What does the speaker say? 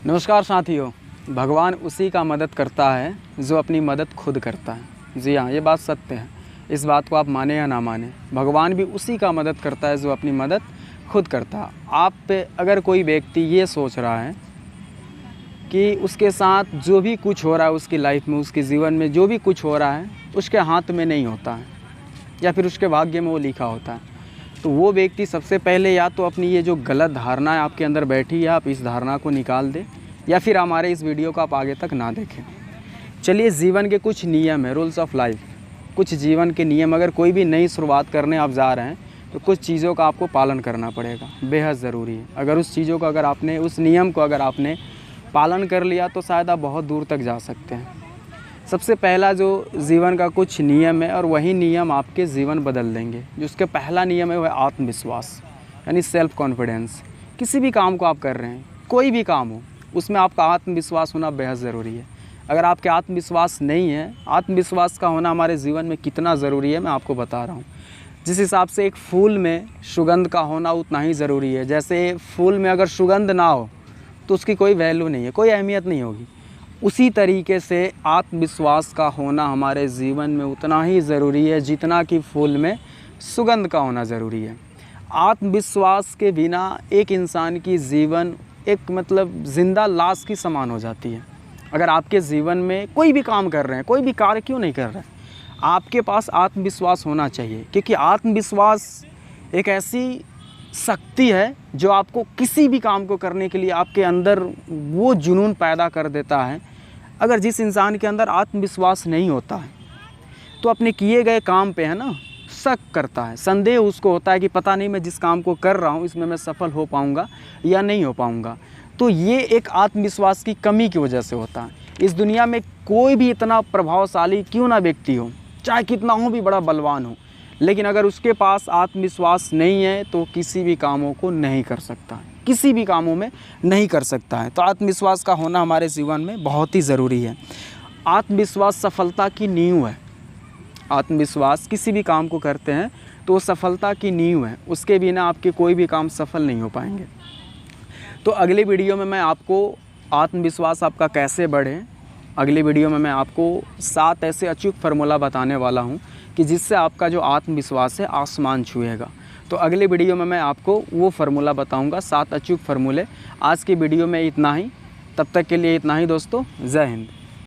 नमस्कार साथियों, भगवान उसी का मदद करता है जो अपनी मदद खुद करता है। जी हाँ, ये बात सत्य है। इस बात को आप माने या ना माने, भगवान भी उसी का मदद करता है जो अपनी मदद खुद करता है। आप पे अगर कोई व्यक्ति ये सोच रहा है कि उसके साथ जो भी कुछ हो रहा है उसकी लाइफ में, उसके जीवन में जो भी कुछ हो रहा है उसके हाथ में नहीं होता है या फिर उसके भाग्य में वो लिखा होता है, तो वो व्यक्ति सबसे पहले या तो अपनी ये जो गलत धारणा है आपके अंदर बैठी है, आप इस धारणा को निकाल दें या फिर हमारे इस वीडियो को आप आगे तक ना देखें। चलिए, जीवन के कुछ नियम है, रूल्स ऑफ लाइफ, कुछ जीवन के नियम। अगर कोई भी नई शुरुआत करने आप जा रहे हैं तो कुछ चीज़ों का आपको पालन करना पड़ेगा, बेहद ज़रूरी है। अगर उस चीज़ों को उस नियम को अगर आपने पालन कर लिया तो शायद आप बहुत दूर तक जा सकते हैं। सबसे पहला जो जीवन का कुछ नियम है और वही नियम आपके जीवन बदल देंगे। जो उसका पहला नियम है वह आत्मविश्वास, यानी सेल्फ कॉन्फिडेंस। किसी भी काम को आप कर रहे हैं, कोई भी काम हो, उसमें आपका आत्मविश्वास होना बेहद ज़रूरी है। अगर आपके आत्मविश्वास नहीं है, आत्मविश्वास का होना हमारे जीवन में कितना ज़रूरी है मैं आपको बता रहा हूँ। जिस हिसाब से एक फूल में सुगंध का होना उतना ही ज़रूरी है, जैसे फूल में अगर सुगंध ना हो तो उसकी कोई वैल्यू नहीं है, कोई अहमियत नहीं होगी। उसी तरीके से आत्मविश्वास का होना हमारे जीवन में उतना ही ज़रूरी है जितना कि फूल में सुगंध का होना ज़रूरी है। आत्मविश्वास के बिना एक इंसान की जीवन एक ज़िंदा लाश की समान हो जाती है। अगर आपके जीवन में कोई भी काम कर रहे हैं, कोई भी कार्य क्यों नहीं कर रहे हैं, आपके पास आत्मविश्वास होना चाहिए, क्योंकि आत्मविश्वास एक ऐसी शक्ति है जो आपको किसी भी काम को करने के लिए आपके अंदर वो जुनून पैदा कर देता है। अगर जिस इंसान के अंदर आत्मविश्वास नहीं होता है तो अपने किए गए काम पे है ना शक करता है, संदेह उसको होता है कि पता नहीं मैं जिस काम को कर रहा हूँ इसमें मैं सफल हो पाऊँगा या नहीं हो पाऊँगा। तो ये एक आत्मविश्वास की कमी की वजह से होता है। इस दुनिया में कोई भी इतना प्रभावशाली क्यों ना व्यक्ति हो, चाहे कितना हो भी बड़ा बलवान हो, लेकिन अगर उसके पास आत्मविश्वास नहीं है तो किसी भी कामों को नहीं कर सकता है, किसी भी कामों में नहीं कर सकता है। तो आत्मविश्वास का होना हमारे जीवन में बहुत ही ज़रूरी है। आत्मविश्वास सफलता की नींव है। आत्मविश्वास किसी भी काम को करते हैं तो वो सफलता की नींव है, उसके बिना आपके कोई भी काम सफल नहीं हो पाएंगे। तो अगले वीडियो में मैं आपको आत्मविश्वास आपका कैसे बढ़े, अगले वीडियो में मैं आपको 7 ऐसे अचूक फार्मूला बताने वाला हूँ कि जिससे आपका जो आत्मविश्वास है आसमान छुएगा। तो अगले वीडियो में मैं आपको वो फार्मूला बताऊंगा, 7 अचूक फार्मूले। आज की वीडियो में इतना ही, तब तक के लिए इतना ही दोस्तों। जय हिंद।